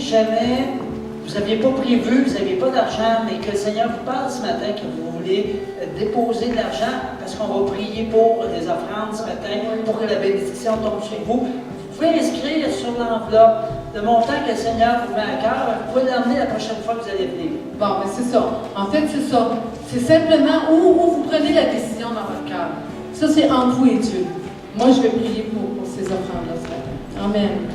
jamais vous n'aviez pas prévu, vous n'aviez pas d'argent, mais que le Seigneur vous parle ce matin, que vous voulez déposer de l'argent, parce qu'on va prier pour les offrandes ce matin, pour que la bénédiction tombe sur vous, vous pouvez inscrire sur l'enveloppe le montant que le Seigneur vous met à cœur. Vous pouvez l'emmener la prochaine fois que vous allez venir. Bon, mais c'est ça. En fait, c'est ça. C'est simplement où vous prenez la décision dans votre cœur. Ça, c'est entre vous et Dieu. Moi, je vais prier pour ces offrandes-là ce matin. Amen.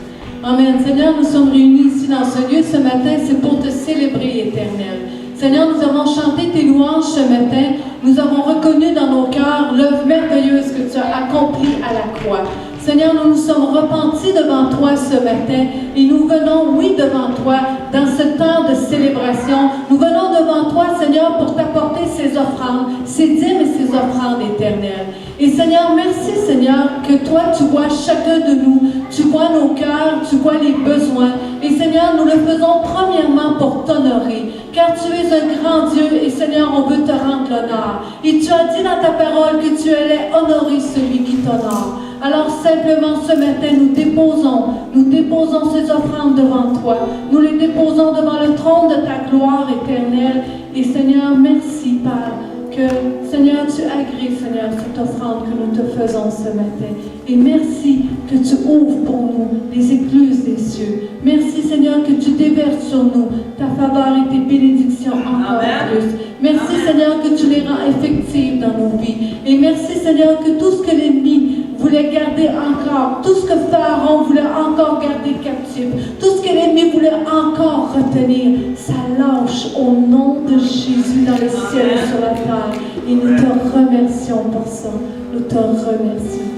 Amen. Seigneur, nous sommes réunis ici dans ce lieu ce matin, c'est pour te célébrer, Éternel. Seigneur, nous avons chanté tes louanges ce matin. Nous avons reconnu dans nos cœurs l'œuvre merveilleuse que tu as accomplie à la croix. Seigneur, nous nous sommes repentis devant toi ce matin et nous venons, oui, devant toi dans ce temps de célébration. Nous venons devant toi, Seigneur, pour t'apporter ces offrandes, ces dîmes et ces offrandes éternelles. Et Seigneur, merci, Seigneur, que toi, tu vois chacun de nous, tu vois nos cœurs, tu vois les besoins. Et Seigneur, nous le faisons premièrement pour t'honorer, car tu es un grand Dieu et Seigneur, on veut te rendre l'honneur. Et tu as dit dans ta parole que tu allais honorer celui qui t'honore. Alors simplement ce matin, nous déposons ces offrandes devant toi. Nous les déposons devant le trône de ta gloire éternelle. Et Seigneur, merci Père, que Seigneur, tu agrées, Seigneur, cette offrande que nous te faisons ce matin. Et merci que tu ouvres pour nous les écluses des cieux. Merci Seigneur que tu déverses sur nous ta faveur et tes bénédictions encore plus. Merci Seigneur que tu les rends effectives dans nos vies. Et merci Seigneur que tout ce que l'ennemi voulait garder encore, tout ce que Pharaon voulait encore garder captif, tout ce que l'ennemi voulait encore retenir, ça lâche au nom de Jésus dans le ciel et sur la terre. Et nous te remercions pour ça. Nous te remercions.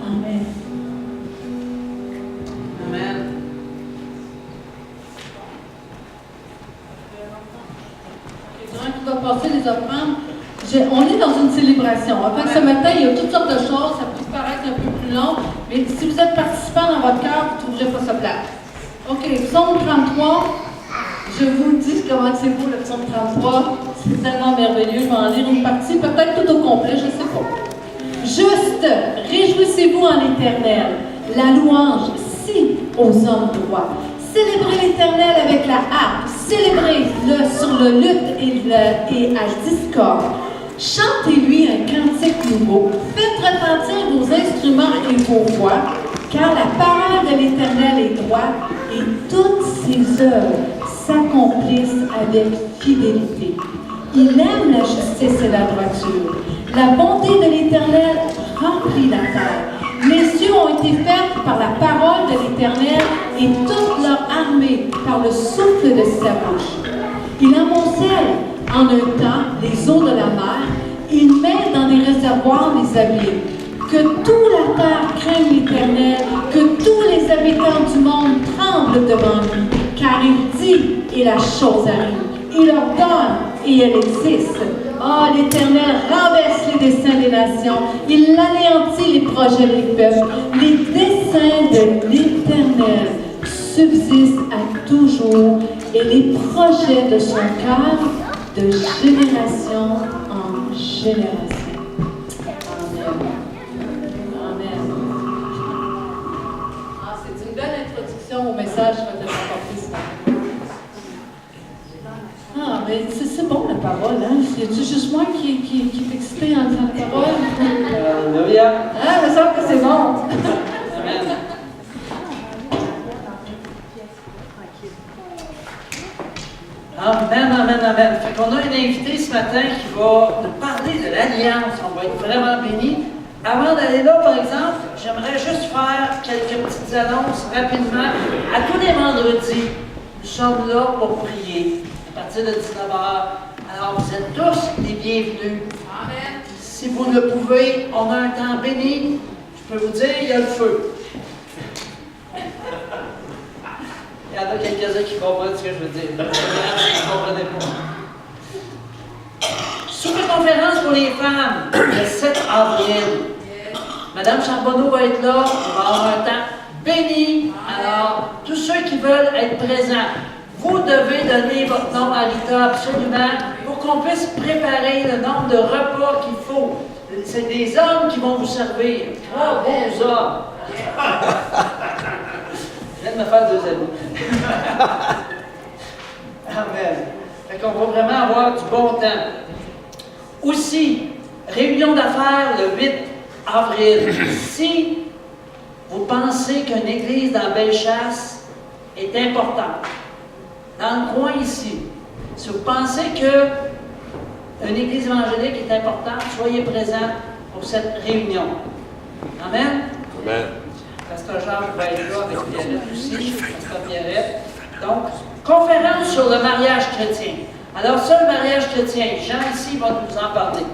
Amen. Amen. Quelqu'un qui va passer les offrandes. On est dans une célébration. Enfin, ce matin, il y a toutes sortes de choses. Ça peut paraître un peu plus long. Mais si vous êtes participant dans votre cœur, vous ne trouverez pas ça plate. OK, psaume 33. Je vous dis comment c'est beau le psaume 33. C'est tellement merveilleux. Je vais en lire une partie, peut-être tout au complet, je ne sais pas. Juste, réjouissez-vous en l'Éternel. La louange, si aux hommes droits. Célébrez l'Éternel avec la harpe. Célébrez-le sur le luth et à discorde. Chantez-lui un cantique nouveau. Faites retentir vos instruments et vos voix, car la parole de l'Éternel est droite et toutes ses œuvres s'accomplissent avec fidélité. Il aime la justice et la droiture. La bonté de l'Éternel remplit la terre. Les cieux ont été faits par la parole de l'Éternel et toute leur armée par le souffle de sa bouche. Il amoncelle en un temps les eaux de la mer, il met dans des réservoirs les abîmes. Que toute la terre craigne l'Éternel, que tous les habitants du monde tremblent devant lui, car il dit et la chose arrive. Il ordonne et elle existe. Ah, l'Éternel renverse les desseins des nations. Il anéantit les projets des peuples. Les desseins de l'Éternel subsistent à toujours et les projets de son cœur de génération en génération. Amen. Amen. Ah, c'est une belle introduction au message que je vais apporter ce matin. Ah, mais c'est bon la parole, hein? C'est juste moi qui est excité en disant la parole? Alléluia. Ah, il me semble que c'est bon. Amen. Amen, amen, amen. Fait qu'on a une invitée ce matin qui va nous parler de l'Alliance. On va être vraiment bénis. Avant d'aller là, par exemple, j'aimerais juste faire quelques petites annonces rapidement. À tous les vendredis, nous sommes là pour prier. À partir de 19h. Alors, vous êtes tous les bienvenus. Amen. Si vous le pouvez, on a un temps béni. Je peux vous dire, il y a le feu. Il y en a quelques-uns qui comprennent ce que je veux dire. Vous ne comprenez pas. Souper-conférence pour les femmes, le 7 avril. Madame Charbonneau va être là. On va avoir un temps béni. Alors, tous ceux qui veulent être présents, vous devez donner votre nom à Rita absolument pour qu'on puisse préparer le nombre de repas qu'il faut. C'est des hommes qui vont vous servir. 3 bons hommes. Je viens de me faire 2 amis. va vraiment avoir du bon temps. Aussi, réunion d'affaires le 8 avril. Si vous pensez qu'une église dans Bellechasse est importante, dans le coin ici, si vous pensez qu'une église évangélique est importante, soyez présents pour cette réunion. Amen? Amen. Pasteur Jacques va être là avec Pierrette aussi, Pasteur Pierrette. Donc, conférence sur le mariage chrétien. Alors ça, le mariage chrétien, Jean ici va nous en parler.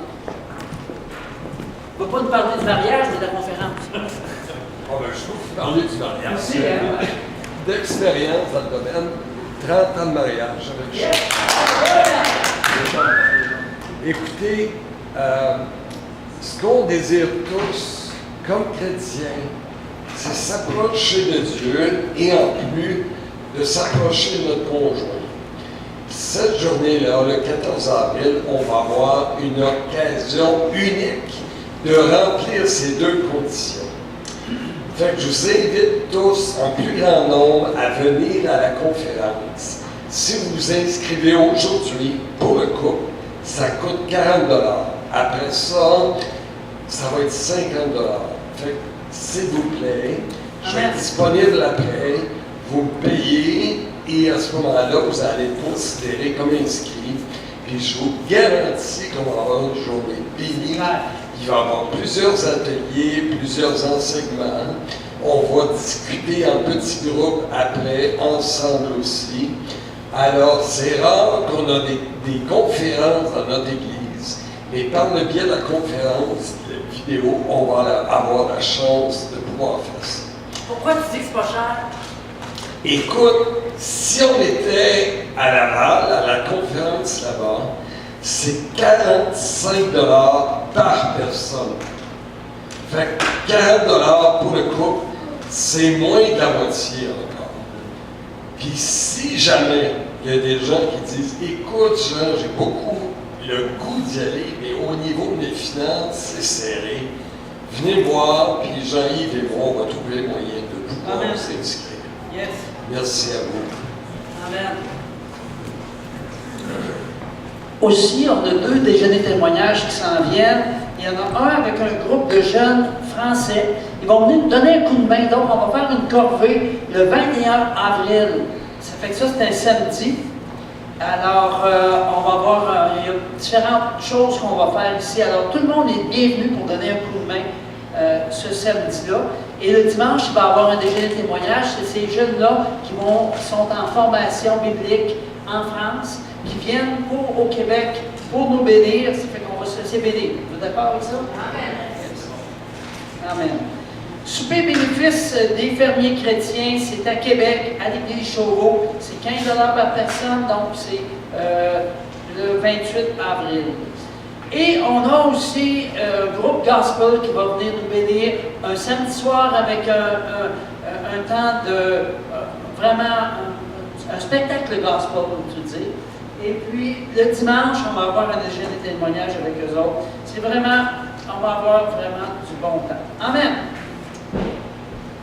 Il ne va pas nous parler de mariage, mais de la conférence. Bon, ben, je trouve que parler du mariage, Merci, hein? d'expérience dans le domaine, 30 ans de mariage avec Jean. Écoutez, ce qu'on désire tous, comme chrétiens, c'est s'approcher de Dieu et en plus de s'approcher de notre conjoint. Cette journée-là, le 14 avril, on va avoir une occasion unique de remplir ces deux conditions. Fait que je vous invite tous, en plus grand nombre, à venir à la conférence. Si vous vous inscrivez aujourd'hui pour le couple, ça coûte 40 $. Après ça, ça va être 50 $. Fait que, s'il vous plaît, je vais être disponible après, vous me payez et à ce moment-là, vous allez être considéré comme inscrit. Puis je vous garantis qu'on va avoir une journée bénie. Il va y avoir plusieurs ateliers, plusieurs enseignements. On va discuter en petits groupes après, ensemble aussi. Alors, c'est rare qu'on a des conférences dans notre église, mais par le biais de la conférence vidéo, on va avoir la chance de pouvoir faire ça. Pourquoi tu dis que c'est pas cher? Écoute, si on était à Laval, à la conférence là-bas, c'est 45 $ par personne. Fait que 40 $ pour le couple, c'est moins de la moitié encore. Puis si jamais il y a des gens qui disent « Écoute, Jean, j'ai beaucoup le goût d'y aller, mais au niveau de mes finances, c'est serré. Venez voir, puis Jean-Yves et moi, on va trouver le moyen de pouvoir s'inscrire. » Yes. Merci à vous. Amen. Aussi, on a 2 déjeuners témoignages qui s'en viennent. Il y en a un avec un groupe de jeunes français. Ils vont venir nous donner un coup de main. Donc, on va faire une corvée le 21 avril. Ça fait que ça, c'est un samedi. Alors, on va voir, il y a différentes choses qu'on va faire ici. Alors, tout le monde est bienvenu pour donner un coup de main ce samedi-là. Et le dimanche, il va y avoir un déjeuner de témoignage. C'est ces jeunes-là qui sont en formation biblique en France, qui viennent au Québec pour nous bénir. Ça fait qu'on va se laisser bénir. Vous êtes d'accord avec ça? Amen. Amen. Souper bénéfice des fermiers chrétiens, c'est à Québec, à l'église Chauveau. C'est 15 $ par personne, donc c'est le 28 avril. Et on a aussi un groupe gospel qui va venir nous bénir un samedi soir avec un temps de vraiment un spectacle gospel, comme tu dis. Et puis le dimanche, on va avoir un déjeuner de témoignage avec eux autres. C'est vraiment, on va avoir vraiment du bon temps. Amen.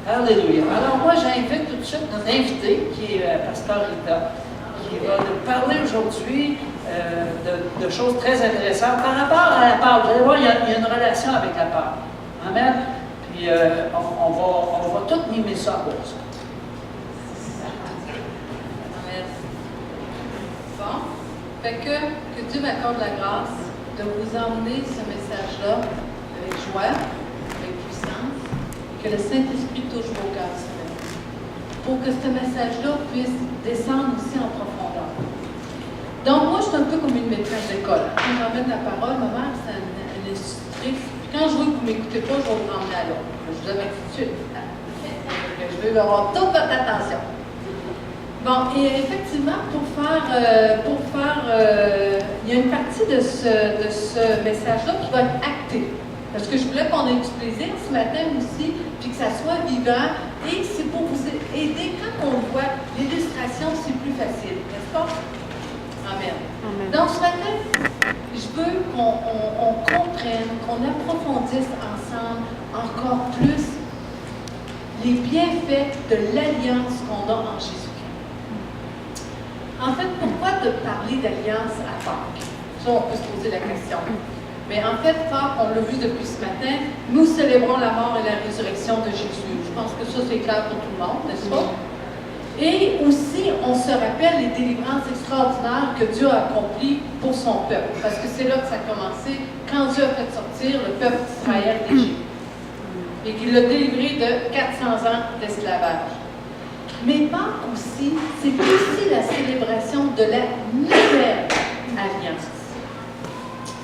Alléluia. Alors moi, j'invite tout de suite notre invité, qui est Pasteur Rita, qui va nous parler aujourd'hui de choses très intéressantes par rapport à la Pâque. Vous allez voir, il y a une relation avec la Pâque. Amen. Puis on va tout mimer ça à cause. Amen. Bon. Fait que Dieu m'accorde la grâce de vous emmener ce message-là avec joie, avec puissance, et que le Saint-Esprit touche vos cœurs ce matin, pour que ce message-là puisse descendre aussi en profondeur. Donc, moi, je suis un peu comme une maîtresse d'école. Quand j'emmène la parole, ma mère, c'est un institutrice. Puis quand je vois que vous ne m'écoutez pas, je vais vous ramener à l'autre. Je vous avais tout de suite. Je vais avoir toute votre attention. Bon, et effectivement, il y a une partie de ce message-là qui va être acté. Parce que je voulais qu'on ait du plaisir ce matin aussi, puis que ça soit vivant. Et c'est pour vous aider. Quand on voit l'illustration, c'est plus facile, n'est-ce pas? Amen. Amen. Donc, ce matin, je veux qu'on comprenne, qu'on approfondisse ensemble encore plus les bienfaits de l'alliance qu'on a en Jésus-Christ. En fait, pourquoi de parler d'alliance à Pâques? Ça, on peut se poser la question. Mais en fait, Pâques, on l'a vu depuis ce matin, nous célébrons la mort et la résurrection de Jésus. Je pense que ça, c'est clair pour tout le monde, n'est-ce pas? Et aussi, on se rappelle les délivrances extraordinaires que Dieu a accomplies pour son peuple. Parce que c'est là que ça a commencé, quand Dieu a fait sortir le peuple d'Israël d'Égypte. Et qu'il l'a délivré de 400 ans d'esclavage. Mais Pâques aussi, c'est aussi la célébration de la nouvelle alliance.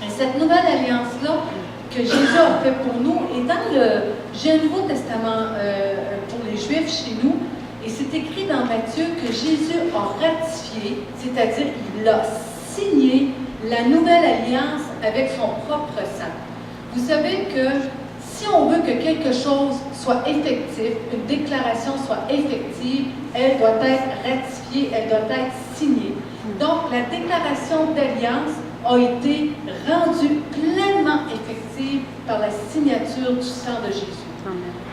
Et cette nouvelle alliance-là que Jésus a fait pour nous est dans le Nouveau Testament pour les Juifs chez nous. Et c'est écrit dans Matthieu que Jésus a ratifié, c'est-à-dire il a signé la nouvelle alliance avec son propre sang. Vous savez que si on veut que quelque chose soit effectif, une déclaration soit effective, elle doit être ratifiée, elle doit être signée. Donc, la déclaration d'alliance a été rendue pleinement effective par la signature du sang de Jésus.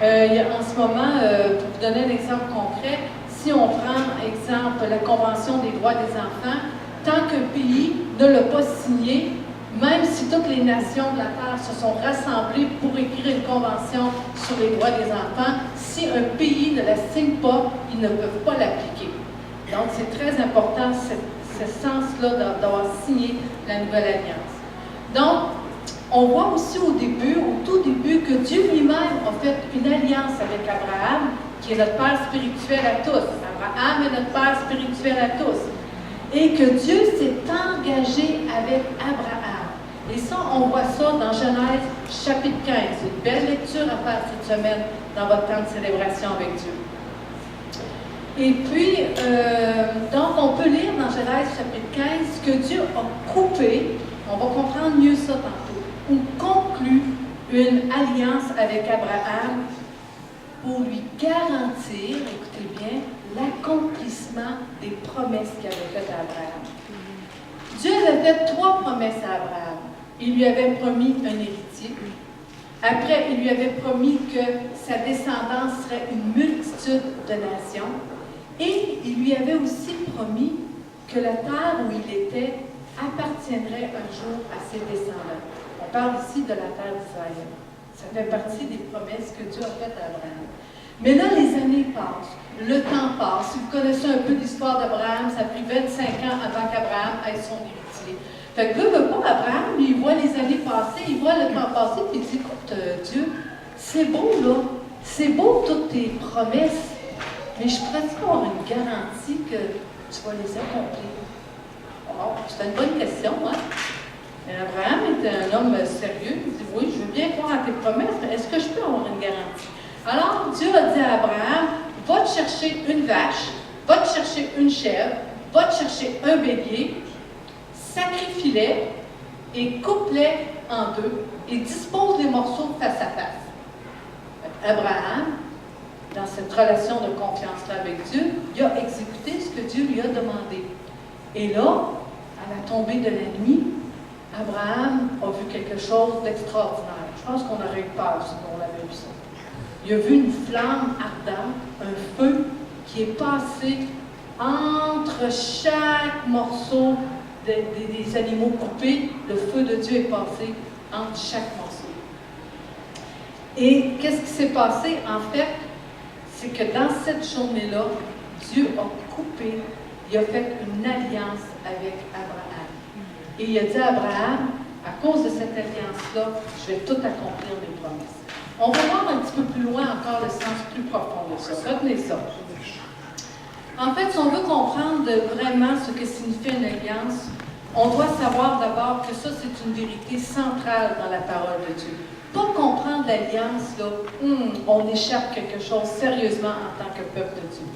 En ce moment, pour vous donner un exemple concret, si on prend, exemple, la Convention des droits des enfants, tant qu'un pays ne l'a pas signé, même si toutes les nations de la Terre se sont rassemblées pour écrire une convention sur les droits des enfants, si un pays ne la signe pas, ils ne peuvent pas l'appliquer. Donc, c'est très important, ce sens-là d'avoir signé la nouvelle alliance. Donc, on voit aussi au tout début, que Dieu lui-même a fait une alliance avec Abraham, qui est notre Père spirituel à tous. Abraham est notre Père spirituel à tous. Et que Dieu s'est engagé avec Abraham. Et ça, on voit ça dans Genèse chapitre 15. C'est une belle lecture à faire cette semaine dans votre temps de célébration avec Dieu. Et puis, donc, on peut lire dans Genèse chapitre 15 que Dieu a coupé, on va comprendre mieux ça tantôt, ou conclu une alliance avec Abraham pour lui garantir, écoutez bien, l'accomplissement des promesses qu'il avait faites à Abraham. Dieu avait fait 3 promesses à Abraham. Il lui avait promis un héritier. Après, il lui avait promis que sa descendance serait une multitude de nations. Et il lui avait aussi promis que la terre où il était appartiendrait un jour à ses descendants. On parle ici de la terre d'Israël. Ça fait partie des promesses que Dieu a faites à Abraham. Mais là, les années passent, le temps passe. Si vous connaissez un peu l'histoire d'Abraham, ça a pris 25 ans avant qu'Abraham ait son héritier. Fait que veut pas, Abraham, il voit les années passer, il voit le temps passer, puis il dit, écoute, Dieu, c'est beau, là, c'est beau toutes tes promesses, mais je pourrais avoir une garantie que tu vas les accomplir. Oh, c'est une bonne question, hein? Et Abraham était un homme sérieux, il dit, oui, je veux bien croire à tes promesses, mais est-ce que je peux avoir une garantie? Alors, Dieu a dit à Abraham, va te chercher une vache, va te chercher une chèvre, va te chercher un bélier, sacrifie-les et coupe-les en 2 et dispose les morceaux face à face. Abraham, dans cette relation de confiance-là avec Dieu, il a exécuté ce que Dieu lui a demandé. Et là, à la tombée de la nuit, Abraham a vu quelque chose d'extraordinaire. Je pense qu'on aurait eu peur si on avait vu ça. Il a vu une flamme ardente, un feu qui est passé entre chaque morceau des animaux coupés. Le feu de Dieu est passé entre chaque morceau. Et qu'est-ce qui s'est passé? En fait, c'est que dans cette journée-là, Dieu a coupé, il a fait une alliance avec Abraham. Et il a dit à Abraham, à cause de cette alliance-là, je vais tout accomplir mes promesses. On va voir un petit peu plus loin encore le sens plus profond de ça. Retenez ça. En fait, si on veut comprendre vraiment ce que signifie une alliance, on doit savoir d'abord que ça, c'est une vérité centrale dans la parole de Dieu. Pour comprendre l'alliance, là, on échappe quelque chose sérieusement en tant que peuple de Dieu.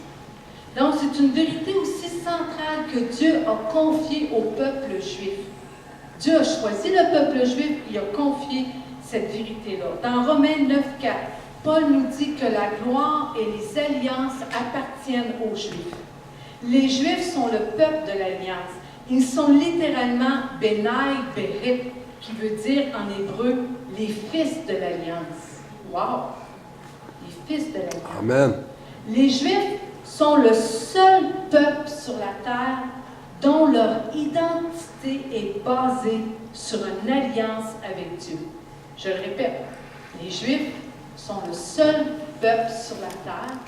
Donc, c'est une vérité aussi centrale que Dieu a confiée au peuple juif. Dieu a choisi le peuple juif, il a confié cette vérité-là. Dans Romains 9,4, Paul nous dit que la gloire et les alliances appartiennent aux Juifs. Les Juifs sont le peuple de l'alliance. Ils sont littéralement Benai Berit, qui veut dire en hébreu les fils de l'alliance. Wow! Les fils de l'alliance. Amen. Les Juifs sont le seul peuple sur la terre dont leur identité est basée sur une alliance avec Dieu. Je le répète, les Juifs sont le seul peuple sur la terre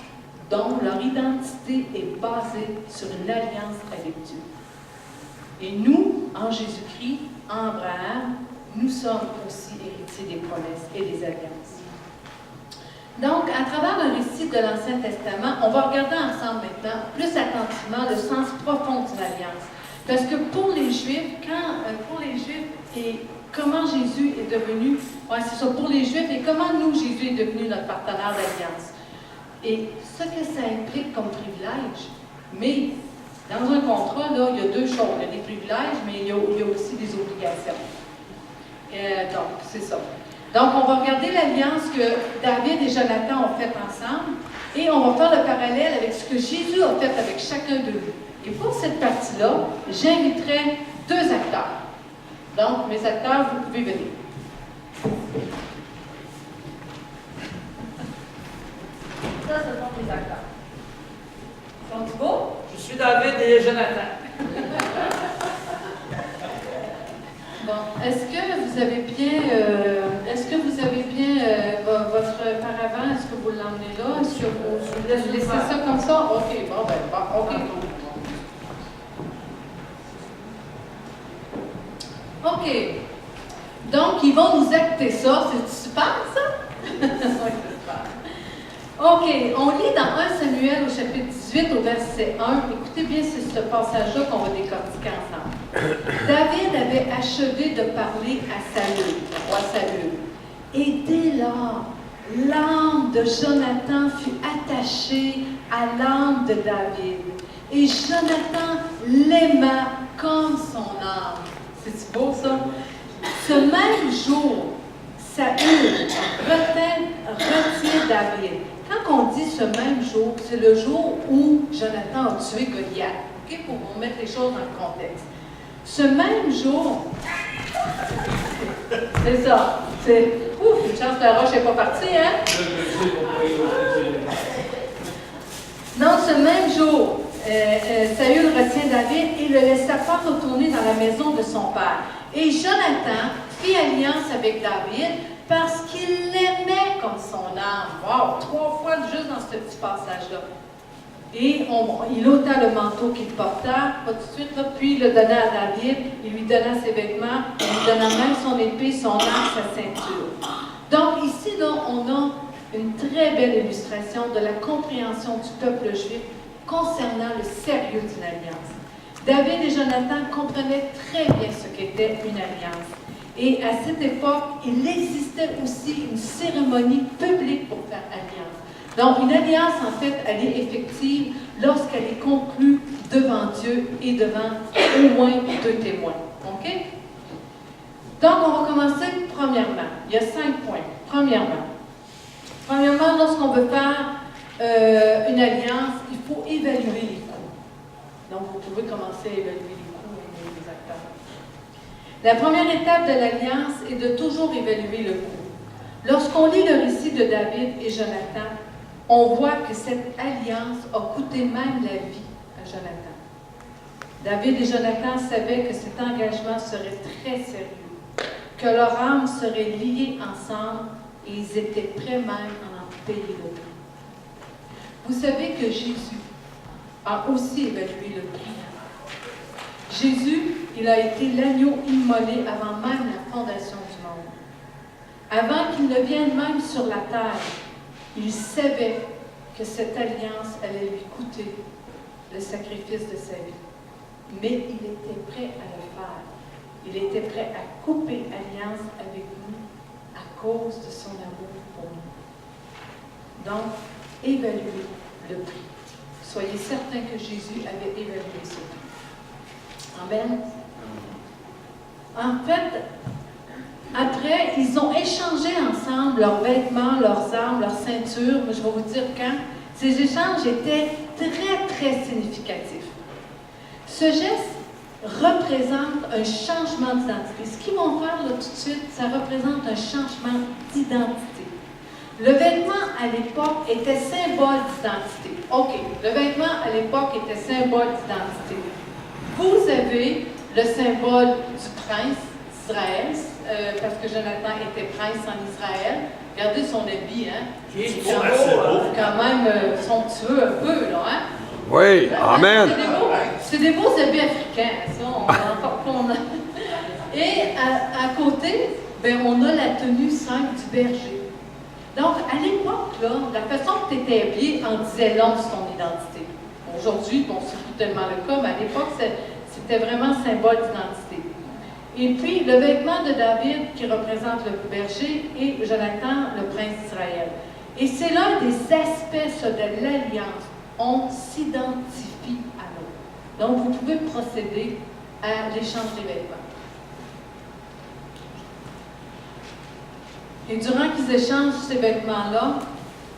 dont leur identité est basée sur une alliance avec Dieu. Et nous, en Jésus-Christ, en Abraham, nous sommes aussi héritiers des promesses et des alliances. Donc, à travers le récit de l'Ancien Testament, on va regarder ensemble maintenant, plus attentivement, le sens profond d'une alliance. Parce que pour les Juifs, et comment Jésus est devenu, c'est ça, pour les Juifs, et comment nous, Jésus est devenu notre partenaire d'alliance. Et ce que ça implique comme privilège, mais dans un contrat, là, il y a deux choses. Il y a des privilèges, mais il y a aussi des obligations. Donc, c'est ça. Donc, on va regarder l'alliance que David et Jonathan ont faite ensemble et on va faire le parallèle avec ce que Jésus a fait avec chacun d'eux. Et pour cette partie-là, j'inviterai deux acteurs. Donc, mes acteurs, vous pouvez venir. Ça, ce sont mes acteurs. Sont-ils beaux? Je suis David et Jonathan. Bon, est-ce que vous avez bien, votre paravent, est-ce que vous l'emmenez là? Est-ce que vous laissez ça comme ça? OK, OK. OK. Donc, ils vont nous acter ça. C'est super, ça? Oui, c'est super. OK, on lit dans 1 Samuel au chapitre 18 au verset 1. Écoutez bien, c'est ce passage-là qu'on va décortiquer ensemble. David avait achevé de parler à Saül, le roi Saül. Et dès lors, l'âme de Jonathan fut attachée à l'âme de David. Et Jonathan l'aima comme son âme. C'est beau, ça? Ce même jour, Saül retient David. Quand on dit ce même jour, c'est le jour où Jonathan a tué Goliath. Okay? Pour vous mettre les choses dans le contexte. Ce même jour, c'est ça. C'est, ouf, une chance que la roche n'est pas partie, hein? Donc, ce même jour, Saül retient David et le laissa pas retourner dans la maison de son père. Et Jonathan fit alliance avec David parce qu'il l'aimait comme son âme. Wow! 3 fois juste dans ce petit passage-là. Et il ôta le manteau qu'il porta, pas tout de suite, là, puis il le donna à David, il lui donna ses vêtements, il lui donna même son épée, son arc, sa ceinture. Donc ici, là, on a une très belle illustration de la compréhension du peuple juif concernant le sérieux d'une alliance. David et Jonathan comprenaient très bien ce qu'était une alliance. Et à cette époque, il existait aussi une cérémonie publique pour faire alliance. Donc, une alliance, en fait, elle est effective lorsqu'elle est conclue devant Dieu et devant au moins 2 témoins. OK? Donc, on va commencer premièrement. Il y a 5 points. Premièrement, lorsqu'on veut faire une alliance, il faut évaluer les coûts. Donc, vous pouvez commencer à évaluer les coûts et les acteurs. La première étape de l'alliance est de toujours évaluer le coût. Lorsqu'on lit le récit de David et Jonathan, on voit que cette alliance a coûté même la vie à Jonathan. David et Jonathan savaient que cet engagement serait très sérieux, que leur âme serait liée ensemble et ils étaient prêts même à en payer le prix. Vous savez que Jésus a aussi évalué le prix. Jésus, il a été l'agneau immolé avant même la fondation du monde. Avant qu'il ne vienne même sur la terre, il savait que cette alliance allait lui coûter le sacrifice de sa vie. Mais il était prêt à le faire. Il était prêt à couper alliance avec nous à cause de son amour pour nous. Donc, évaluez le prix. Soyez certains que Jésus avait évalué ce prix. Amen. En fait, après, ils ont échangé ensemble leurs vêtements, leurs armes, leurs ceintures. Mais je vais vous dire quand. Ces échanges étaient très, très significatifs. Ce geste représente un changement d'identité. Ce qu'ils vont faire là tout de suite, ça représente un changement d'identité. Le vêtement à l'époque était symbole d'identité. OK, le vêtement à l'époque était symbole d'identité. vous avez le symbole du prince d'Israël, parce que Jonathan était prince en Israël. Regardez son habit, hein? Qui est C'est quand même somptueux un peu, là, hein? Oui, amen. C'est des beaux habits africains, ça, on en Et à côté, ben, on a la tenue simple du berger. Donc, à l'époque, là, la façon que tu étais habillé en disait long sur ton identité. Aujourd'hui, bon, c'est plus tellement le cas, mais à l'époque, c'était vraiment symbole d'identité. Et puis, le vêtement de David, qui représente le berger, et Jonathan, le prince d'Israël. Et c'est l'un des aspects de l'alliance. On s'identifie à l'autre. Donc, vous pouvez procéder à l'échange des vêtements. Et durant qu'ils échangent ces vêtements-là,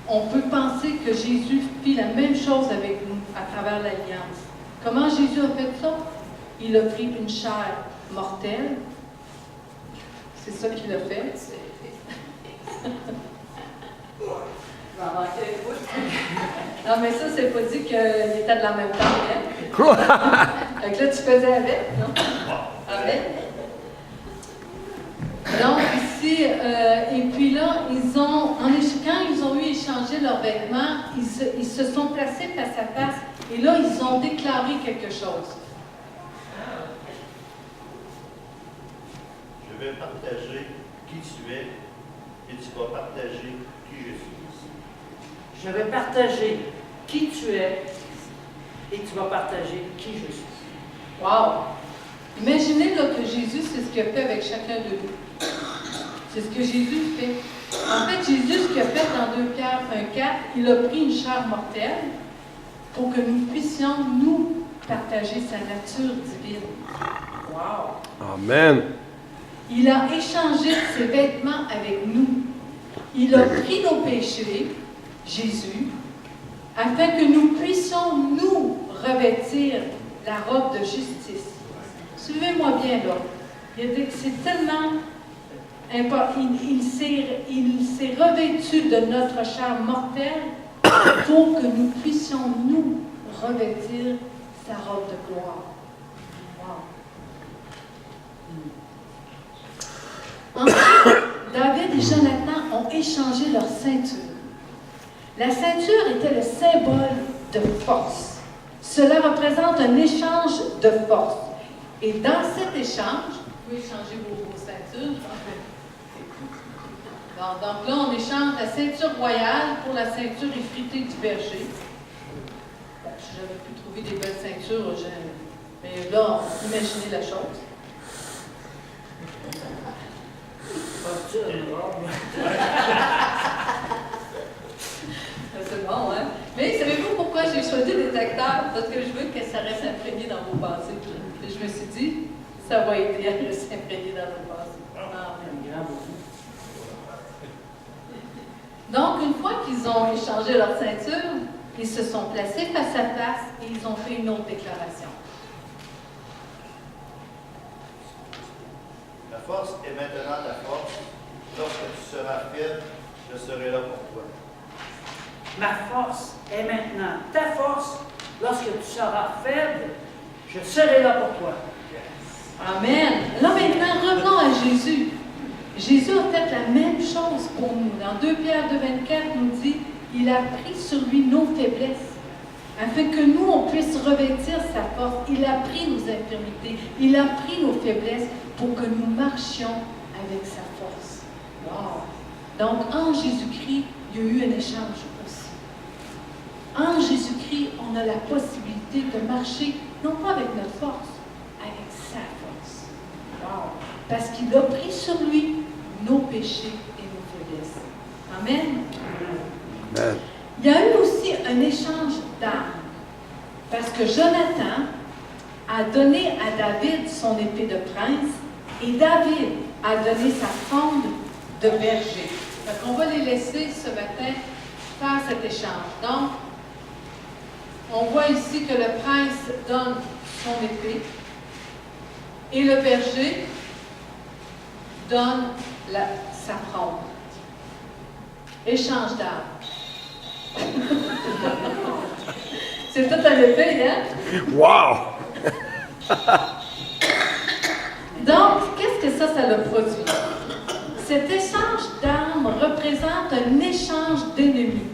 on peut penser que Jésus fit la même chose avec nous à travers l'alliance. Comment Jésus a fait ça? Il a pris une chair mortelle. C'est ça qu'il a fait. Non, mais ça, c'est pas dit qu'il était de la même taille, hein? Quoi? Fait que là, tu faisais avec, non? Avec? Donc, ici, et puis là, quand ils ont eu échangé leurs vêtements, ils se sont placés face à face, et là, ils ont déclaré quelque chose. Je vais partager qui tu es, et tu vas partager qui je suis. Je vais partager qui tu es et tu vas partager qui je suis. Wow! Imaginez là, que Jésus, c'est ce qu'il a fait avec chacun de nous. C'est ce que Jésus fait. En fait, Jésus, ce qu'il a fait dans 2 Pierre 1,4, il a pris une chair mortelle pour que nous puissions, nous, partager sa nature divine. Wow! Amen. Il a échangé ses vêtements avec nous. Il a pris nos péchés, Jésus, afin que nous puissions, nous, revêtir la robe de justice. Suivez-moi bien, là. C'est tellement important. Il s'est revêtu de notre chair mortelle pour que nous puissions, nous, revêtir sa robe de gloire. Wow. Ensuite, David et Jonathan ont échangé leur ceinture. La ceinture était le symbole de force. Cela représente un échange de force. Et dans cet échange, vous pouvez échanger vos ceintures. Donc là, on échange la ceinture royale pour la ceinture effritée du berger. Bon, si j'avais pu trouver des belles ceintures, mais là, imaginez la chose. C'est bon, hein? Mais savez-vous pourquoi j'ai choisi des acteurs? Parce que je veux que ça reste imprégné dans vos pensées. Et je me suis dit, ça va aider à rester imprégné dans vos pensées. Amen. Donc, une fois qu'ils ont échangé leur ceinture, ils se sont placés face à face et ils ont fait une autre déclaration. La force est maintenant ta force. Lorsque tu seras faible, je serai là pour toi. Ma force est maintenant ta force. Lorsque tu seras faible, je serai là pour toi. Amen. Là maintenant, revenons à Jésus. Jésus a fait la même chose pour nous. Dans 2 Pierre 2,24, nous dit, il a pris sur lui nos faiblesses, afin que nous, on puisse revêtir sa force. Il a pris nos infirmités, il a pris nos faiblesses pour que nous marchions avec sa force. Wow. Donc, en Jésus-Christ, il y a eu un échange aussi. En Jésus-Christ, on a la possibilité de marcher, non pas avec notre force, avec sa force. Wow. Parce qu'il a pris sur lui nos péchés et nos faiblesses. Amen. Amen. Il y a eu aussi un échange d'armes. Parce que Jonathan a donné à David son épée de prince et David a donné sa fronde de berger. Donc, on va les laisser ce matin faire cet échange. Donc, on voit ici que le prince donne son épée et le berger donne sa fronde. Échange d'armes. C'est tout un épée, hein? Wow! Donc, qu'est-ce que ça le produit? Cet échange d'armes représente un échange d'ennemis.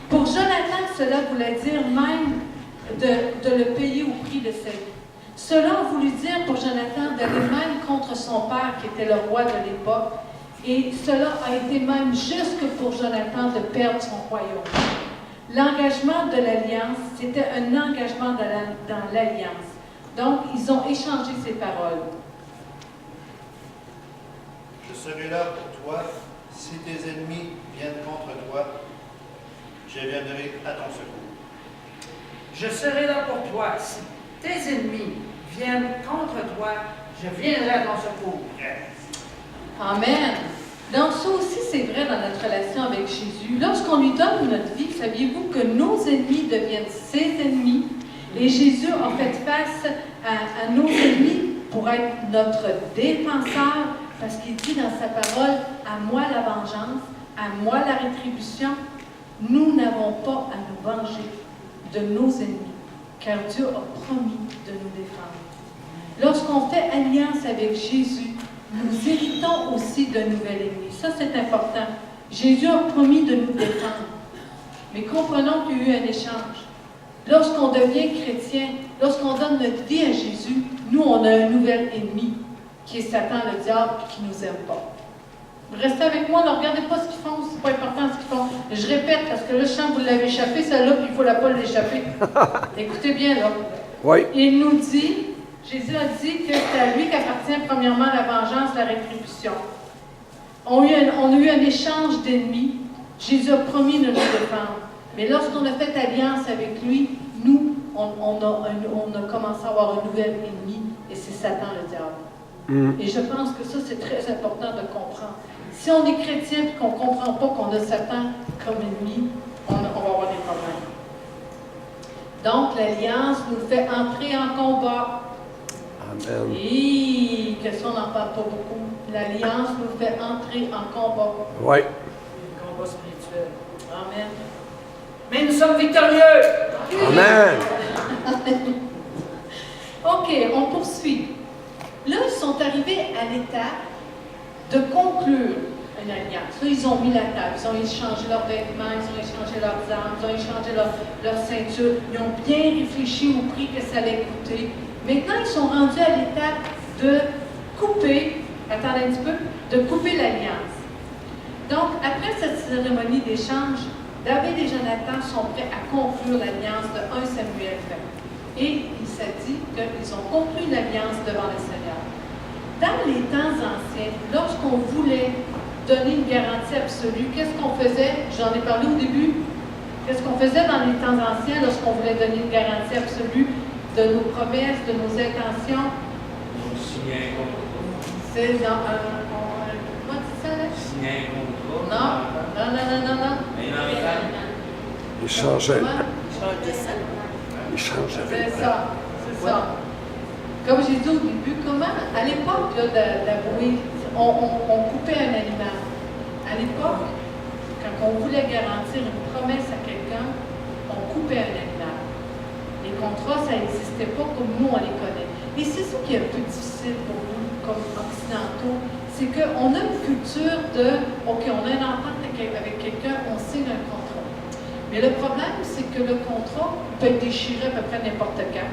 Pour Jonathan, cela voulait dire même de le payer au prix de sa vie. Cela a voulu dire pour Jonathan d'aller même contre son père, qui était le roi de l'époque, et cela a été même jusque pour Jonathan de perdre son royaume. L'engagement de l'Alliance, c'était un engagement dans l'Alliance. Donc, ils ont échangé ces paroles. Je serai là pour toi. Si tes ennemis viennent contre toi, je viendrai à ton secours. Je serai là pour toi. Si tes ennemis viennent contre toi, je viendrai à ton secours. Amen. Donc, ça aussi, c'est vrai dans notre relation avec Jésus. Lorsqu'on lui donne notre vie, saviez-vous que nos ennemis deviennent ses ennemis? Et Jésus a fait face à nos ennemis pour être notre défenseur, parce qu'il dit dans sa parole, « À moi la vengeance, à moi la rétribution. » Nous n'avons pas à nous venger de nos ennemis, car Dieu a promis de nous défendre. Lorsqu'on fait alliance avec Jésus, nous héritons aussi d'un nouvel ennemi. Ça, c'est important. Jésus a promis de nous défendre. Mais comprenons qu'il y a eu un échange. Lorsqu'on devient chrétien, lorsqu'on donne notre vie à Jésus, nous, on a un nouvel ennemi, qui est Satan, le diable, qui ne nous aime pas. Restez avec moi, ne regardez pas ce qu'ils font, c'est pas important ce qu'ils font. Je répète, parce que là, je sens que vous l'avez échappé, celle-là, puis il faut la pas l'échapper. Écoutez bien, là. Oui. Il nous dit, Jésus a dit que c'est à lui qu'appartient premièrement la vengeance, la rétribution. On a eu un échange d'ennemis. Jésus a promis de nous défendre. Mais lorsqu'on a fait alliance avec lui, nous, on a commencé à avoir un nouvel ennemi, et c'est Satan, le diable. Et je pense que ça, c'est très important de comprendre. Si on est chrétien et qu'on ne comprend pas qu'on a Satan comme ennemi, on va avoir des problèmes. Donc, l'Alliance nous fait entrer en combat. Amen. Et que ça, on n'en parle pas beaucoup. L'Alliance nous fait entrer en combat. Oui. Un combat spirituel. Amen. Mais nous sommes victorieux. Amen. OK, on poursuit. Là, ils sont arrivés à l'étape de conclure une alliance. Là, ils ont mis la table, ils ont échangé leurs vêtements, ils ont échangé leurs armes, ils ont échangé leur ceinture, ils ont bien réfléchi au prix que ça allait coûter. Maintenant, ils sont rendus à l'étape de couper, attendez un petit peu, de couper l'alliance. Donc, après cette cérémonie d'échange, David et Jonathan sont prêts à conclure l'alliance de 1 Samuel 20. Et il s'est dit qu'ils ont conclu l'alliance devant le Seigneur. Dans les temps anciens, lorsqu'on voulait donner une garantie absolue, qu'est-ce qu'on faisait? J'en ai parlé au début. Qu'est-ce qu'on faisait dans les temps anciens lorsqu'on voulait donner une garantie absolue de nos promesses, de nos intentions? On signait un contrat. C'est dans comment tu dis ça, là? Signer un contrat. Non. Mais dans le temps, Il changeait. Comment? Il changeait. C'est ça. Comme j'ai dit au début, comment, à l'époque d'avouer, on coupait un animal. À l'époque, quand on voulait garantir une promesse à quelqu'un, on coupait un animal. Les contrats, ça n'existait pas comme nous, on les connaît. Et c'est ça qui est un peu difficile pour nous, comme occidentaux, c'est qu'on a une culture de, OK, on a une entente avec quelqu'un, on signe un contrat. Mais le problème, c'est que le contrat peut être déchiré à peu près n'importe quand.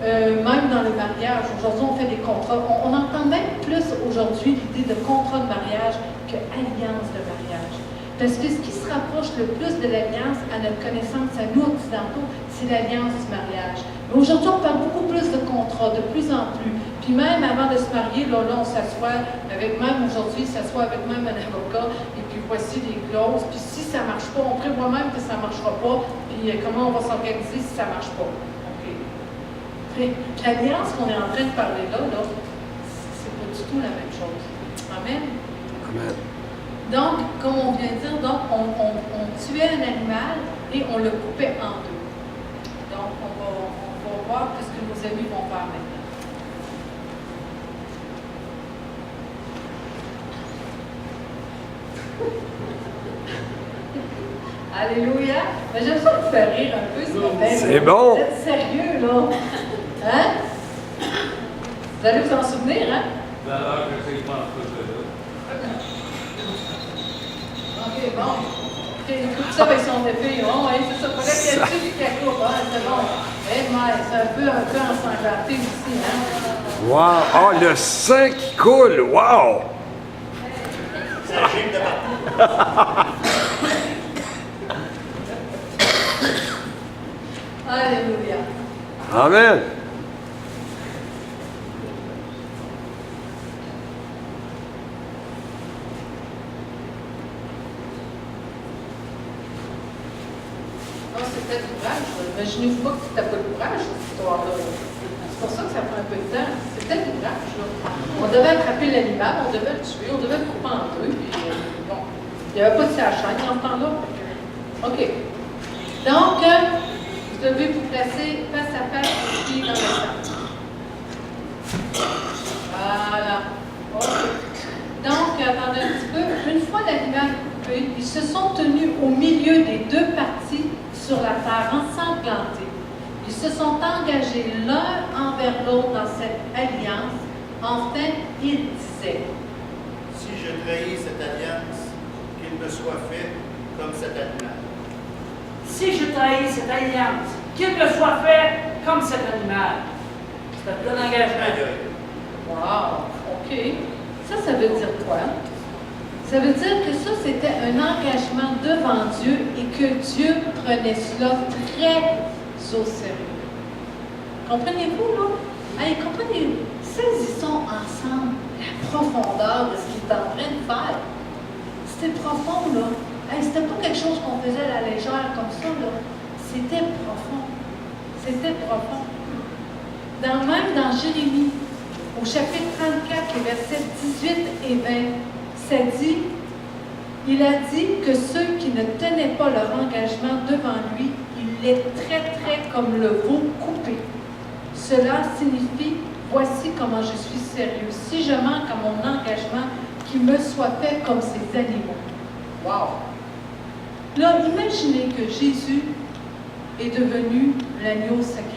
Même dans le mariage, aujourd'hui, on fait des contrats. On entend même plus aujourd'hui l'idée de contrat de mariage qu'alliance de mariage. Parce que ce qui se rapproche le plus de l'alliance, à notre connaissance, à nous occidentaux, c'est l'alliance du mariage. Mais aujourd'hui, on parle beaucoup plus de contrats, de plus en plus. Puis même avant de se marier, là on s'assoit avec, même aujourd'hui, s'assoit avec même un avocat, et puis voici les clauses. Puis si ça ne marche pas, on prévoit même que ça ne marchera pas, puis comment on va s'organiser si ça ne marche pas. L'alliance qu'on est en train de parler là, c'est pas du tout la même chose. Amen. Amen. Donc, comme on vient de dire, donc, on tuait un animal et on le coupait en deux. Donc, on va voir ce que nos amis vont faire maintenant. Alléluia. J'aime ça vous faire rire un peu, c'est C'est bon. Vous êtes sérieux, là? Hein? Vous allez vous en souvenir, hein? Alors que c'est pas tout là. OK, bon. OK, écoute ça avec son épée. Oh, oui, c'est ça. Fallait qu'elle tue et qu'elle court. Ah, c'est bon. Eh, mais c'est un peu ensanglanté aussi, hein? Wow! Ah, le sang qui coule! Wow! Ça gîte de partout. Alléluia. Amen! Ah, c'était l'ouvrage. Imaginez-vous pas que c'était pas l'ouvrage, cette histoire-là. C'est pour ça que ça prend un peu de temps. C'était l'ouvrage, là. On devait attraper l'animal, on devait le tuer, on devait le couper en deux, puis bon. Il n'y avait pas de chaîne en ce temps-là. OK. Donc, vous devez vous placer face à face les pieds dans le sang. Voilà. OK. Donc, attendez un petit peu. Une fois l'animal coupé, ils se sont tenus au milieu des deux parties sur la terre, ensanglantés. Ils se sont engagés l'un envers l'autre dans cette alliance. Enfin, ils disaient, Si je trahis cette alliance, qu'il me soit fait comme cet animal. Si je trahis cette alliance, qu'il me soit fait comme cet animal. C'est un plein engagement. Aïe, aïe. wow, OK. Ça veut dire quoi? Ça veut dire que ça, c'était un engagement devant Dieu et que Dieu prenait cela très au sérieux. Comprenez-vous, là? Allez, comprenez-vous? Saisissons ensemble la profondeur de ce qu'il est en train de faire. C'était profond, là. Hey, c'était pas quelque chose qu'on faisait à la légère comme ça, là. C'était profond. C'était profond. Même dans Jérémie, au chapitre 34, les versets 18 et 20, ça dit, il a dit que ceux qui ne tenaient pas leur engagement devant lui, il les traiterait comme le veau coupé. Cela signifie, voici comment je suis sérieux. Si je manque à mon engagement, qu'il me soit fait comme ces animaux. Wow! Là, imaginez que Jésus est devenu l'agneau sacrifié.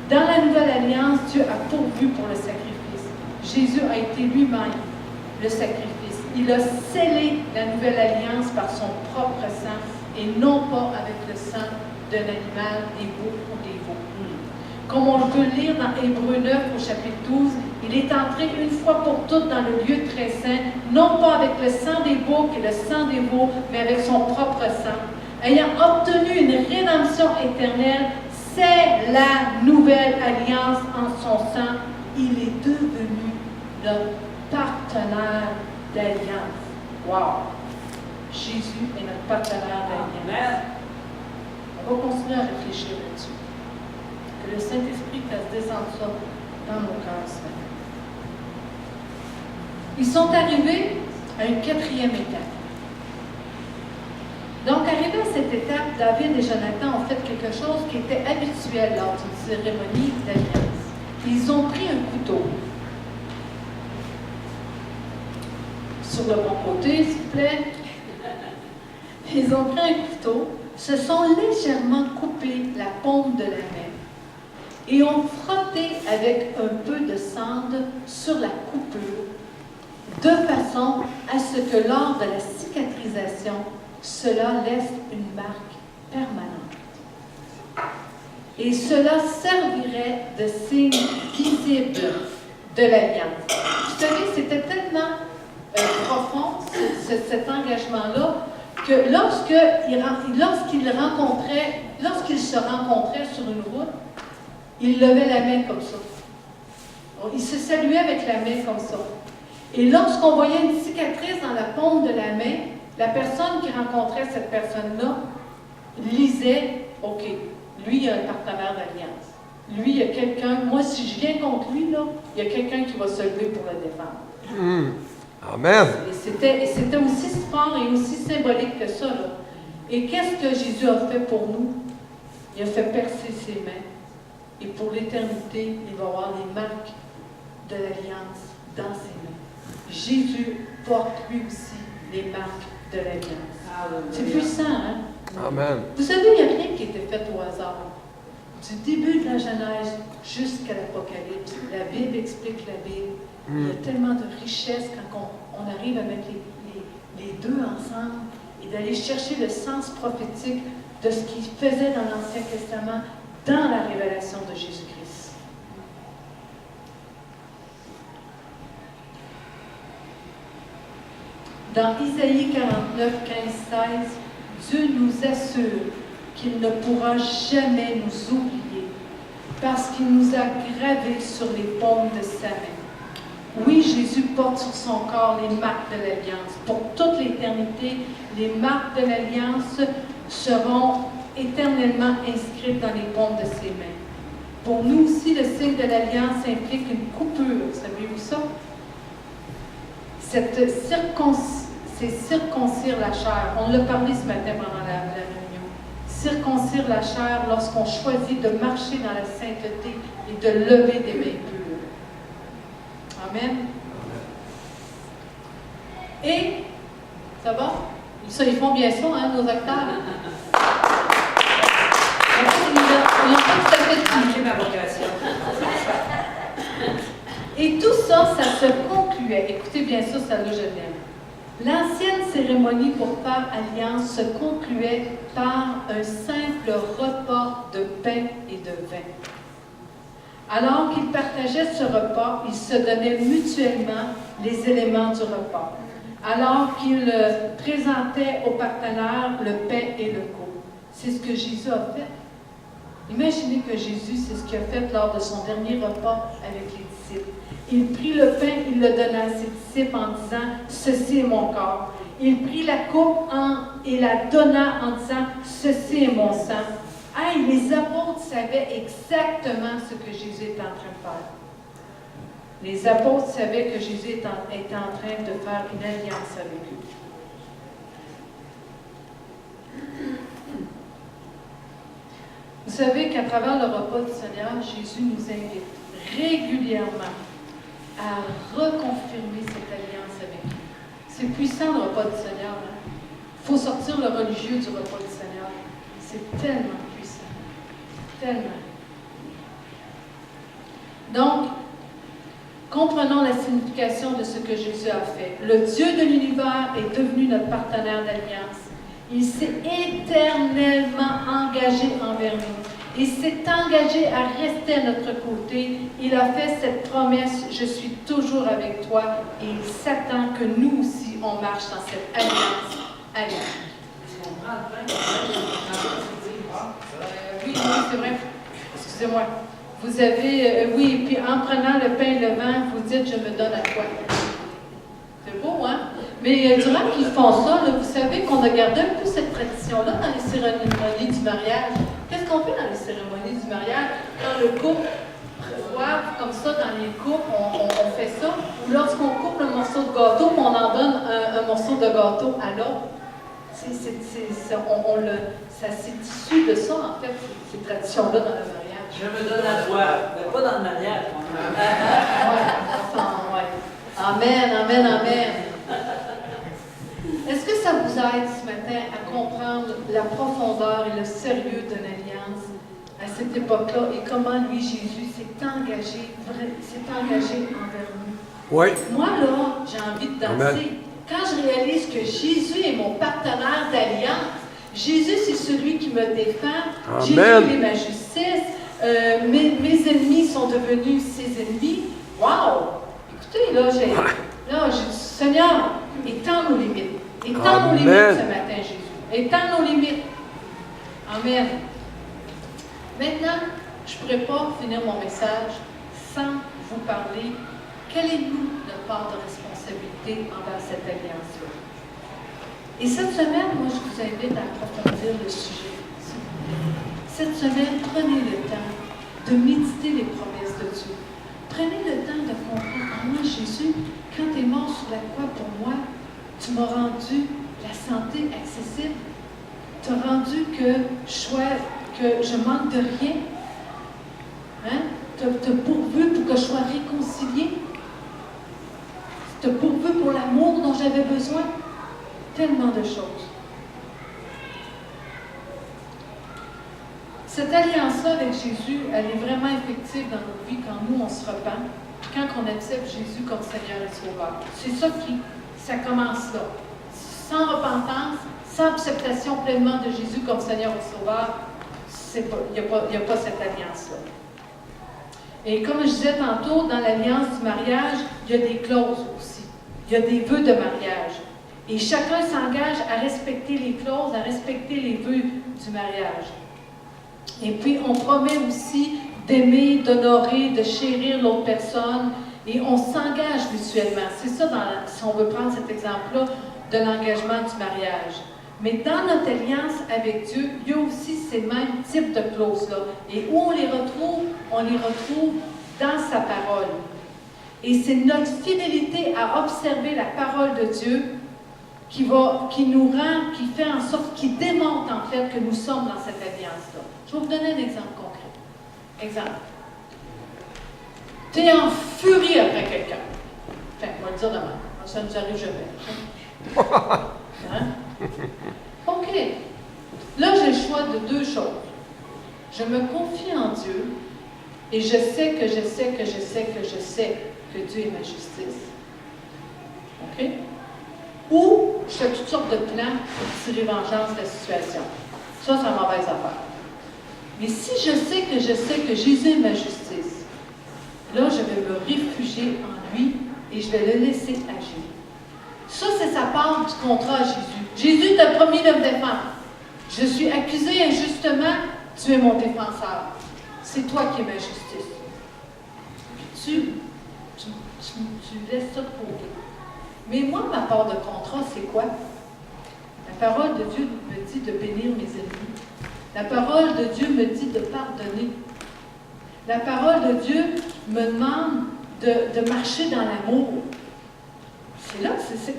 Dans la Nouvelle Alliance, Dieu a pourvu pour le sacrifice. Jésus a été lui-même le sacrifice. Il a scellé la Nouvelle Alliance par son propre sang et non pas avec le sang d'un animal, des boucs ou des veaux. Comme on peut le lire dans Hébreux 9 au chapitre 12, il est entré une fois pour toutes dans le lieu très saint, non pas avec le sang des boucs et le sang des veaux, mais avec son propre sang. Ayant obtenu une rédemption éternelle, c'est la nouvelle alliance en son sang. Il est devenu notre partenaire d'alliance. Wow! Jésus est notre partenaire d'alliance. On va continuer à réfléchir là-dessus. Que le Saint-Esprit fasse descendre ça dans nos cœurs ce matin. Ils sont arrivés à une quatrième étape. Donc, arrivé à cette étape, David et Jonathan ont fait quelque chose qui était habituel lors d'une cérémonie d'alliance. Ils ont pris un couteau. Sur le bon côté, s'il vous plaît. Ils ont pris un couteau, se sont légèrement coupé la paume de la main et ont frotté avec un peu de cendre sur la coupure, de façon à ce que lors de la cicatrisation, cela laisse une marque permanente. Et cela servirait de signe visible de l'alliance. Vous savez, c'était tellement profond, cet engagement-là, que lorsqu'ils se rencontraient sur une route, ils levaient la main comme ça. Ils se saluaient avec la main comme ça. Et lorsqu'on voyait une cicatrice dans la paume de la main, la personne qui rencontrait cette personne-là lisait, OK, lui, il a un partenaire d'alliance. Lui, il y a quelqu'un, moi, si je viens contre lui, là, il y a quelqu'un qui va se lever pour le défendre. Amen. Et c'était aussi fort et aussi symbolique que ça, là. Et qu'est-ce que Jésus a fait pour nous? Il a fait percer ses mains. Et pour l'éternité, il va avoir les marques de l'alliance dans ses mains. Jésus porte lui aussi les marques de l'alliance. C'est puissant, hein? Amen. Vous savez, il n'y a rien qui était fait au hasard. du début de la Genèse jusqu'à l'Apocalypse, la Bible explique la Bible. Il y a tellement de richesse quand on arrive à mettre les deux ensemble et d'aller chercher le sens prophétique de ce qu'il faisait dans l'Ancien Testament, dans la révélation de Jésus-Christ. Dans Isaïe 49, 15, 16, Dieu nous assure qu'il ne pourra jamais nous oublier parce qu'il nous a gravés sur les paumes de sa main. Oui, Jésus porte sur son corps les marques de l'Alliance. Pour toute l'éternité, les marques de l'Alliance seront éternellement inscrites dans les paumes de ses mains. Pour nous aussi, le signe de l'Alliance implique une coupure. Savez-vous ça? C'est circoncire la chair. On l'a parlé ce matin pendant la réunion. Circoncire la chair lorsqu'on choisit de marcher dans la sainteté et de lever des mains pures. Amen. Et, ça va? Ça, ils font bien ça, hein, nos acteurs? Ma vocation. Et tout ça, ça se concluait. Écoutez bien ça, là, je l'aime. L'ancienne cérémonie pour faire alliance se concluait par un simple repas de pain et de vin. Alors qu'ils partageaient ce repas, ils se donnaient mutuellement les éléments du repas. Alors qu'ils présentaient aux partenaires le pain et le coupe. C'est ce que Jésus a fait. Imaginez que Jésus, c'est ce qu'il a fait lors de son dernier repas avec les disciples. Il prit le pain, il le donna à ses disciples en disant « Ceci est mon corps ». Il prit la coupe et la donna en disant « Ceci est mon sang ». Hey, les apôtres savaient exactement ce que Jésus était en train de faire. Les apôtres savaient que Jésus était en train de faire une alliance avec eux. Vous savez qu'à travers le repas du Seigneur, Jésus nous invite régulièrement à reconfirmer cette alliance avec lui. C'est puissant le repas du Seigneur. Il faut sortir le religieux du repas du Seigneur. C'est tellement puissant. Tellement. Donc, comprenons la signification de ce que Jésus a fait. Le Dieu de l'univers est devenu notre partenaire d'alliance. Il s'est éternellement engagé envers nous. Il s'est engagé à rester à notre côté. Il a fait cette promesse, je suis toujours avec toi, et il s'attend que nous aussi, on marche dans cette alliance avec lui. Oui, c'est vrai. Excusez-moi. Vous avez, oui, puis en prenant le pain et le vin, vous dites, je me donne à toi. C'est beau, hein? Mais durant qu'ils font ça, là, vous savez qu'on a gardé un peu cette tradition-là dans les cérémonies du mariage. Qu'est-ce qu'on fait dans les cérémonies du mariage? Quand le couple reçoit comme ça dans les coupes, on fait ça. Ou lorsqu'on coupe le morceau de gâteau, on en donne un morceau de gâteau à l'autre. Ça s'est issu de ça, en fait, ces traditions-là dans le mariage. Je me donne à toi, mais pas dans le mariage. Ouais. Amen, amen, amen. Est-ce que ça vous aide ce matin à comprendre la profondeur et le sérieux de l'alliance à cette époque-là et comment lui, Jésus, s'est engagé envers nous? Oui. Moi, là, j'ai envie de danser. Amen. Quand je réalise que Jésus est mon partenaire d'alliance, Jésus, c'est celui qui me défend. Amen. Jésus est ma justice. Mes ennemis sont devenus ses ennemis. Wow! Écoutez, là, j'ai dit, Seigneur, étends nos limites. Étends nos limites ce matin, Jésus. Étends nos limites. Amen. Maintenant, je ne pourrais pas finir mon message sans vous parler quelle est notre part de responsabilité envers cette alliance-là. Et cette semaine, moi, je vous invite à approfondir le sujet. Cette semaine, prenez le temps de méditer les promesses de Dieu. Prenez le temps de comprendre, moi, Jésus, quand tu es mort sur la croix pour moi, tu m'as rendu la santé accessible. Tu as rendu que je manque de rien. Hein? Tu as pourvu pour que je sois réconcilié. Tu as pourvu pour l'amour dont j'avais besoin. Tellement de choses. Cette alliance-là avec Jésus, elle est vraiment effective dans nos vies quand nous, on se repent, quand on accepte Jésus comme Seigneur et Sauveur. C'est ça commence là. Sans repentance, sans acceptation pleinement de Jésus comme Seigneur et Sauveur, il n'y a pas cette alliance-là. Et comme je disais tantôt, dans l'alliance du mariage, il y a des clauses aussi. Il y a des vœux de mariage. Et chacun s'engage à respecter les clauses, à respecter les vœux du mariage. Et puis, on promet aussi d'aimer, d'honorer, de chérir l'autre personne. Et on s'engage mutuellement. C'est ça, si on veut prendre cet exemple-là, de l'engagement du mariage. Mais dans notre alliance avec Dieu, il y a aussi ces mêmes types de clauses-là. Et où on les retrouve? On les retrouve dans sa parole. Et c'est notre fidélité à observer la parole de Dieu qui nous rend, qui fait en sorte, qui démontre en fait que nous sommes dans cette alliance-là. Je vais vous donner un exemple concret. Exemple. Tu es en furie après quelqu'un. Enfin, on va le dire demain. Ça nous arrive jamais. Hein? OK. Là, j'ai le choix de deux choses. Je me confie en Dieu et je sais que Dieu est ma justice. OK? Ou je fais toutes sortes de plans pour tirer vengeance de la situation. Ça, c'est une mauvaise affaire. Mais si je sais que Jésus est ma justice, là, je vais me réfugier en lui et je vais le laisser agir. Ça, c'est sa part du contrat à Jésus. Jésus t'a promis de me défendre. Je suis accusé injustement, tu es mon défenseur. C'est toi qui es ma justice. Puis tu laisses ça de côté. Mais moi, ma part de contrat, c'est quoi? La parole de Dieu me dit de bénir mes ennemis. La parole de Dieu me dit de pardonner. La parole de Dieu me demande de marcher dans l'amour. C'est là,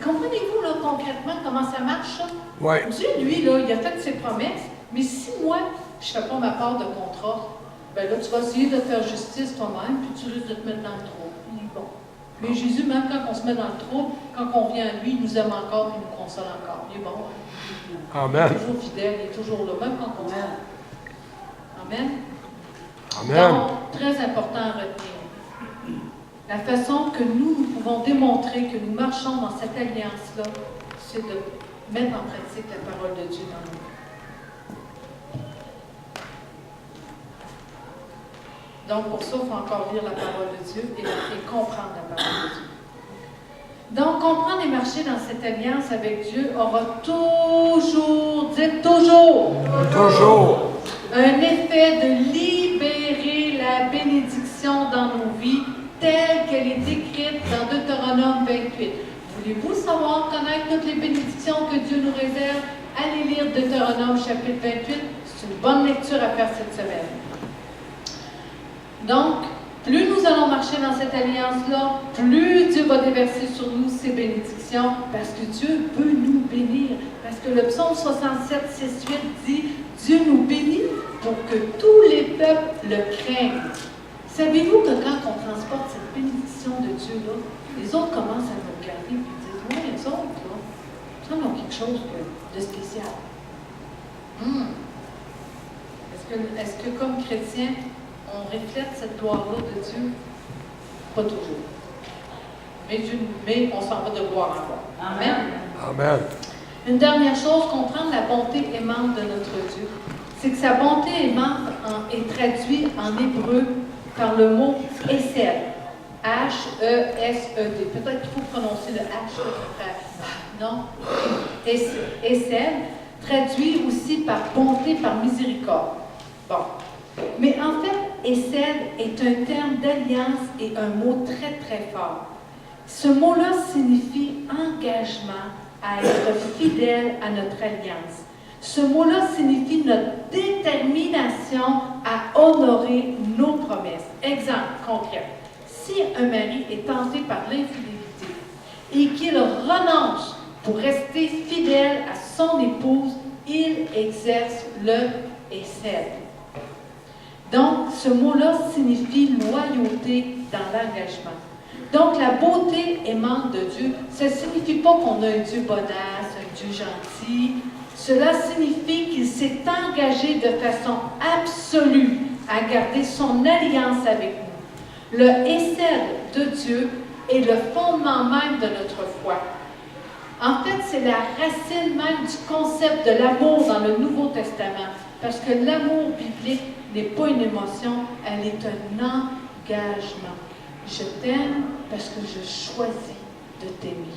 comprenez-vous là, concrètement comment ça marche, ça? Oui. Dieu, lui, là, il a fait ses promesses, mais si moi, je ne fais pas ma part de contrat, ben là, tu vas essayer de faire justice toi-même, puis tu risques de te mettre dans le trou. Il est bon. Mais Jésus, même quand on se met dans le trou, quand on vient à lui, il nous aime encore, il nous console encore. Il est bon. Amen. Il est toujours fidèle, il est toujours là, même quand on s'aime. Amen. Amen. Donc, très important à retenir. La façon que nous pouvons démontrer que nous marchons dans cette alliance-là, c'est de mettre en pratique la parole de Dieu dans nos vies. Donc, pour ça, il faut encore lire la parole de Dieu et comprendre la parole de Dieu. Donc, comprendre et marcher dans cette alliance avec Dieu aura toujours, dites toujours, un effet de libérer la bénédiction dans nos vies telle qu'elle est écrite dans Deutéronome 28. Voulez-vous savoir, connaître toutes les bénédictions que Dieu nous réserve? Allez lire Deutéronome chapitre 28. C'est une bonne lecture à faire cette semaine. Donc, plus nous allons marcher dans cette alliance-là, plus Dieu va déverser sur nous ses bénédictions, parce que Dieu veut nous bénir. Parce que le psaume 67, 6, 8 dit « Dieu nous bénit pour que tous les peuples le craignent. » Savez-vous que quand on transporte cette bénédiction de Dieu-là, les autres commencent à nous regarder et disent « Oui, les autres, là, ça ont quelque chose de spécial. Est-ce que comme chrétien, on reflète cette gloire-là de Dieu? Pas toujours. Mais on s'en va de gloire en gloire. Amen. Amen. Une dernière chose, comprendre la bonté aimante de notre Dieu. C'est que sa bonté aimante est traduite en hébreu par le mot « Hesed ». H-E-S-E-D. Peut-être qu'il faut prononcer le H. Non? Hesed, traduit aussi par bonté, par miséricorde. Bon. Mais en fait, Hesed est un terme d'alliance et un mot très, très fort. Ce mot-là signifie engagement à être fidèle à notre alliance. Ce mot-là signifie notre détermination à honorer nos promesses. Exemple concret. Si un mari est tenté par l'infidélité et qu'il renonce pour rester fidèle à son épouse, il exerce le Hesed. Donc, ce mot-là signifie loyauté dans l'engagement. Donc, la beauté aimante de Dieu, ça ne signifie pas qu'on a un Dieu bonasse, un Dieu gentil. Cela signifie qu'il s'est engagé de façon absolue à garder son alliance avec nous. Le Hésed de Dieu est le fondement même de notre foi. En fait, c'est la racine même du concept de l'amour dans le Nouveau Testament. Parce que l'amour biblique n'est pas une émotion, elle est un engagement. Je t'aime parce que je choisis de t'aimer.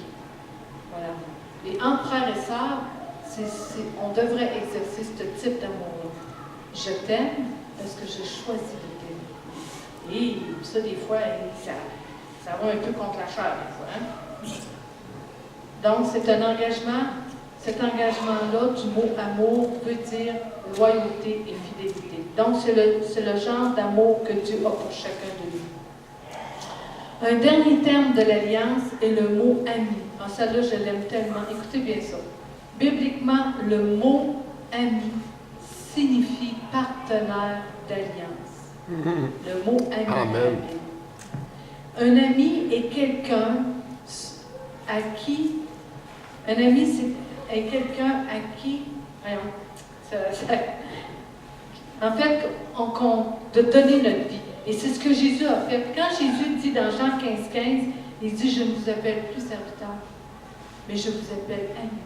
Voilà. Et entre frères et sœurs, on devrait exercer ce type d'amour-là. Je t'aime parce que je choisis de t'aimer. Et ça, des fois, ça va un peu contre la chair, des fois. Hein? Donc, c'est un engagement. Cet engagement-là du mot amour veut dire loyauté et fidélité. Donc, c'est le genre d'amour que Dieu a pour chacun de nous. Un dernier terme de l'alliance est le mot ami. En celle-là, je l'aime tellement. Écoutez bien ça. Bibliquement, le mot ami signifie partenaire d'alliance. Le mot ami. Amen. Un ami est quelqu'un à qui... Un ami, est quelqu'un à qui... en fait, de donner notre vie. Et c'est ce que Jésus a fait. Quand Jésus dit dans Jean 15,15, il dit « Je ne vous appelle plus serviteur, mais je vous appelle ami. »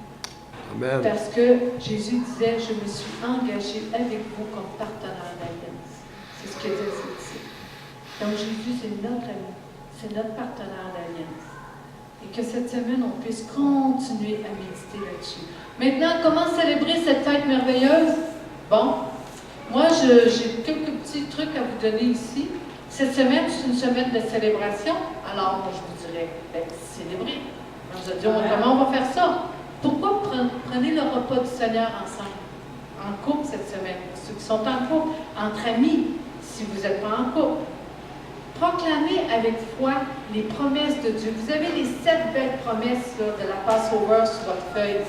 Amen. Parce que Jésus disait « Je me suis engagé avec vous comme partenaire d'alliance. » C'est ce qu'il dit ici. Donc Jésus, c'est notre ami. C'est notre partenaire d'alliance. Et que cette semaine, on puisse continuer à méditer là-dessus. Maintenant, comment célébrer cette fête merveilleuse? Bon, moi, j'ai quelques petits trucs à vous donner ici. Cette semaine, c'est une semaine de célébration. Alors, moi, je vous dirais, célébrer. Vous allez dire, comment on va faire ça? Pourquoi prenez le repas du Seigneur ensemble? En couple cette semaine. Ceux qui sont en couple, entre amis, si vous n'êtes pas en couple. Proclamez avec foi les promesses de Dieu. Vous avez les 7 belles promesses là, de la Passover sur votre feuille.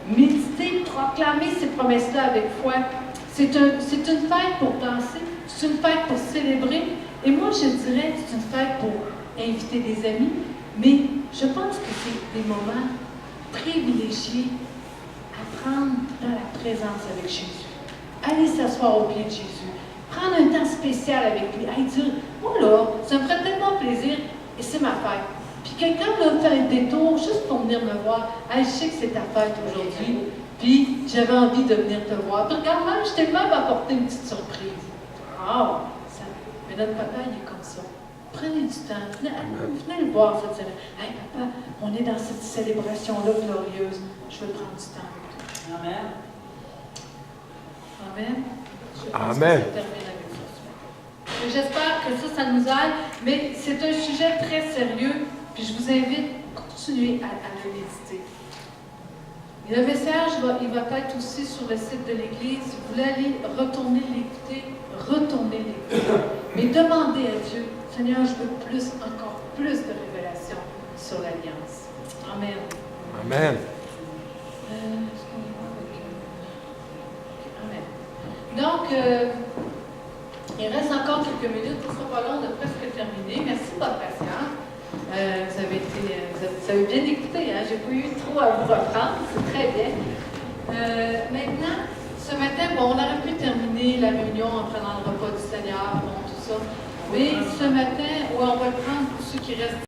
Méditez, proclamez ces promesses-là avec foi. C'est une fête pour danser, c'est une fête pour célébrer. Et moi, je dirais que c'est une fête pour inviter des amis, mais je pense que c'est des moments privilégiés à prendre dans la présence avec Jésus. Allez s'asseoir au pied de Jésus. Prendre un temps spécial avec lui. Allez dire, moi là, ça me ferait tellement plaisir et c'est ma fête. Puis quelqu'un va faire un détour juste pour venir me voir. Hey, je sais que c'est ta fête aujourd'hui, puis j'avais envie de venir te voir. Puis regarde, même, je t'ai même apporté une petite surprise. Ah, mais notre papa, il est comme ça. Prenez du temps, venez le voir cette semaine. Hey papa, on est dans cette célébration-là glorieuse. Je veux prendre du temps avec toi. Amen. Amen. Amen. J'espère que ça nous aide, mais c'est un sujet très sérieux, puis je vous invite à continuer à le méditer. Et le message, il va être aussi sur le site de l'Église. Si vous voulez aller retourner l'écouter, retournez l'écouter. Mais demandez à Dieu, Seigneur, je veux encore plus de révélations sur l'Alliance. Amen. Amen. Donc, il reste encore quelques minutes, ce ne sera pas long de presque terminer. Merci de votre patience. Vous avez bien écouté, hein? Je n'ai pas eu trop à vous reprendre, c'est très bien. Maintenant, ce matin, on aurait pu terminer la réunion en prenant le repas du Seigneur, tout ça. Mais ce matin, on va le prendre pour ceux qui restent.